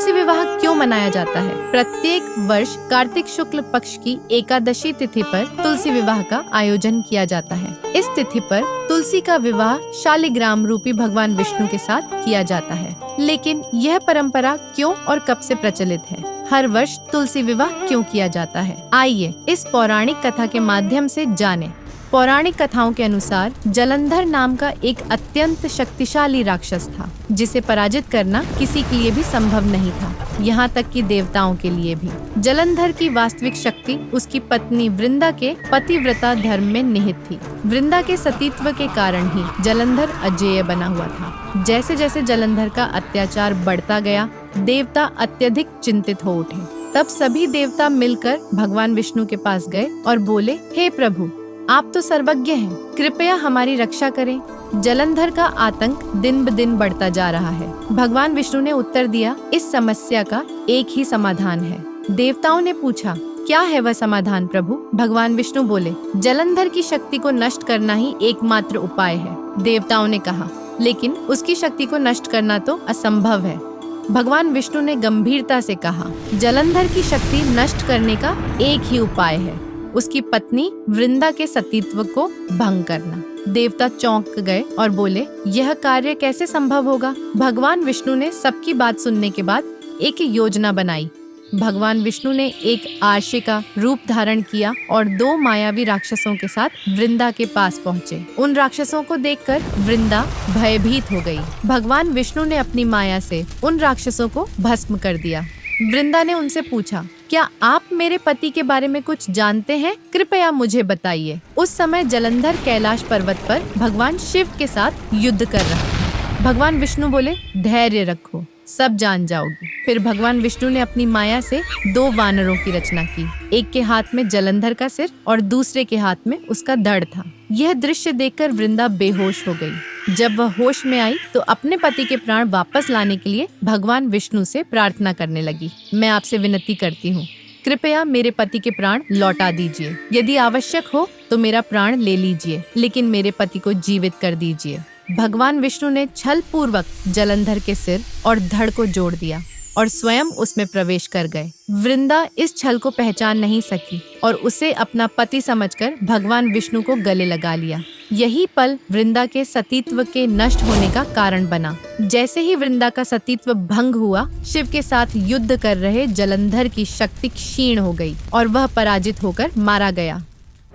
तुलसी विवाह क्यों मनाया जाता है? प्रत्येक वर्ष कार्तिक शुक्ल पक्ष की एकादशी तिथि पर तुलसी विवाह का आयोजन किया जाता है। इस तिथि पर तुलसी का विवाह शालिग्राम रूपी भगवान विष्णु के साथ किया जाता है। लेकिन यह परंपरा क्यों और कब से प्रचलित है? हर वर्ष तुलसी विवाह क्यों किया जाता है? आइए इस पौराणिक कथा के माध्यम से जानें। पौराणिक कथाओं के अनुसार जलंधर नाम का एक अत्यंत शक्तिशाली राक्षस था, जिसे पराजित करना किसी के लिए भी संभव नहीं था, यहाँ तक कि देवताओं के लिए भी। जलंधर की वास्तविक शक्ति उसकी पत्नी वृंदा के पतिव्रता धर्म में निहित थी। वृंदा के सतीत्व के कारण ही जलंधर अजेय बना हुआ था। जैसे जैसे जलंधर का अत्याचार बढ़ता गया, देवता अत्यधिक चिंतित हो उठे। तब सभी देवता मिलकर भगवान विष्णु के पास गए और बोले, हे प्रभु, आप तो सर्वज्ञ हैं, कृपया हमारी रक्षा करें। जलंधर का आतंक दिन ब दिन बढ़ता जा रहा है। भगवान विष्णु ने उत्तर दिया, इस समस्या का एक ही समाधान है। देवताओं ने पूछा, क्या है वह समाधान प्रभु? भगवान विष्णु बोले, जलंधर की शक्ति को नष्ट करना ही एकमात्र उपाय है। देवताओं ने कहा, लेकिन उसकी शक्ति को नष्ट करना तो असंभव है। भगवान विष्णु ने गंभीरता से कहा, जलंधर की शक्ति नष्ट करने का एक ही उपाय है, उसकी पत्नी वृंदा के सतीत्व को भंग करना। देवता चौंक गए और बोले, यह कार्य कैसे संभव होगा? भगवान विष्णु ने सबकी बात सुनने के बाद एक योजना बनाई। भगवान विष्णु ने एक आरशे का रूप धारण किया और 2 मायावी राक्षसों के साथ वृंदा के पास पहुँचे। उन राक्षसों को देखकर वृंदा भयभीत हो गई। भगवान विष्णु ने अपनी माया से उन राक्षसों को भस्म कर दिया। वृंदा ने उनसे पूछा, क्या आप मेरे पति के बारे में कुछ जानते हैं? कृपया मुझे बताइए। उस समय जलंधर कैलाश पर्वत पर भगवान शिव के साथ युद्ध कर रहा था। भगवान विष्णु बोले, धैर्य रखो, सब जान जाओगी। फिर भगवान विष्णु ने अपनी माया से 2 वानरों की रचना की। एक के हाथ में जलंधर का सिर और दूसरे के हाथ में उसका धड़ था। यह दृश्य देखकर वृंदा बेहोश हो गई। जब वह होश में आई तो अपने पति के प्राण वापस लाने के लिए भगवान विष्णु से प्रार्थना करने लगी। मैं आपसे विनती करती हूँ, कृपया मेरे पति के प्राण लौटा दीजिए। यदि आवश्यक हो तो मेरा प्राण ले लीजिए, लेकिन मेरे पति को जीवित कर दीजिए। भगवान विष्णु ने छल पूर्वक जलंधर के सिर और धड़ को जोड़ दिया और स्वयं उसमें प्रवेश कर गए। वृंदा इस छल को पहचान नहीं सकी और उसे अपना पति समझकर भगवान विष्णु को गले लगा लिया। यही पल वृंदा के सतीत्व के नष्ट होने का कारण बना। जैसे ही वृंदा का सतीत्व भंग हुआ, शिव के साथ युद्ध कर रहे जलंधर की शक्ति क्षीण हो गई और वह पराजित होकर मारा गया।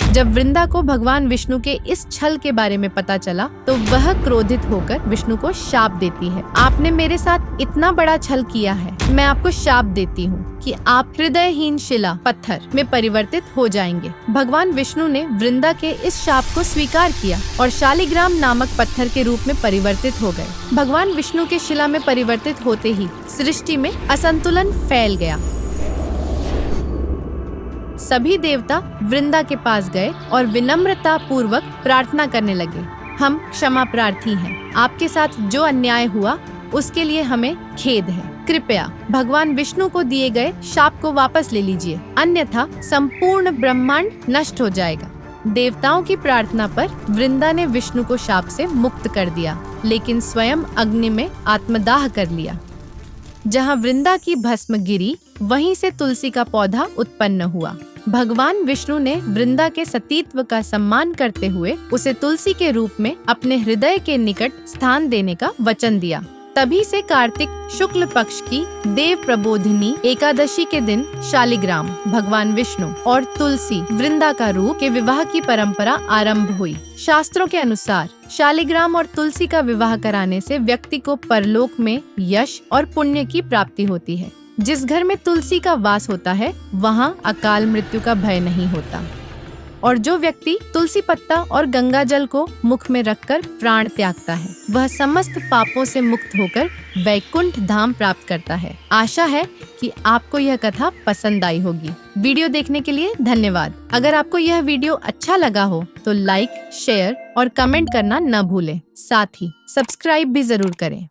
जब वृंदा को भगवान विष्णु के इस छल के बारे में पता चला तो वह क्रोधित होकर विष्णु को शाप देती है। आपने मेरे साथ इतना बड़ा छल किया है, मैं आपको शाप देती हूँ कि आप हृदयहीन शिला पत्थर में परिवर्तित हो जाएंगे। भगवान विष्णु ने वृंदा के इस शाप को स्वीकार किया और शालिग्राम नामक पत्थर के रूप में परिवर्तित हो गए। भगवान विष्णु के शिला में परिवर्तित होते ही सृष्टि में असंतुलन फैल गया। सभी देवता वृंदा के पास गए और विनम्रता पूर्वक प्रार्थना करने लगे, हम क्षमा प्रार्थी हैं। आपके साथ जो अन्याय हुआ उसके लिए हमें खेद है। कृपया भगवान विष्णु को दिए गए शाप को वापस ले लीजिए, अन्यथा संपूर्ण ब्रह्मांड नष्ट हो जाएगा। देवताओं की प्रार्थना पर वृंदा ने विष्णु को शाप से मुक्त कर दिया, लेकिन स्वयं अग्नि में आत्मदाह कर लिया। जहाँ वृंदा की भस्म गिरी, वहीं से तुलसी का पौधा उत्पन्न हुआ। भगवान विष्णु ने वृंदा के सतीत्व का सम्मान करते हुए उसे तुलसी के रूप में अपने हृदय के निकट स्थान देने का वचन दिया। तभी से कार्तिक शुक्ल पक्ष की देव प्रबोधिनी एकादशी के दिन शालिग्राम, भगवान विष्णु और तुलसी वृंदा का रूप के विवाह की परंपरा आरंभ हुई। शास्त्रों के अनुसार शालिग्राम और तुलसी का विवाह कराने से व्यक्ति को परलोक में यश और पुण्य की प्राप्ति होती है। जिस घर में तुलसी का वास होता है, वहाँ अकाल मृत्यु का भय नहीं होता। और जो व्यक्ति तुलसी पत्ता और गंगा जल को मुख में रखकर प्राण त्यागता है, वह समस्त पापों से मुक्त होकर वैकुंठ धाम प्राप्त करता है। आशा है कि आपको यह कथा पसंद आई होगी। वीडियो देखने के लिए धन्यवाद। अगर आपको यह वीडियो अच्छा लगा हो तो लाइक, शेयर और कमेंट करना न भूलें। साथ ही सब्सक्राइब भी जरूर करें।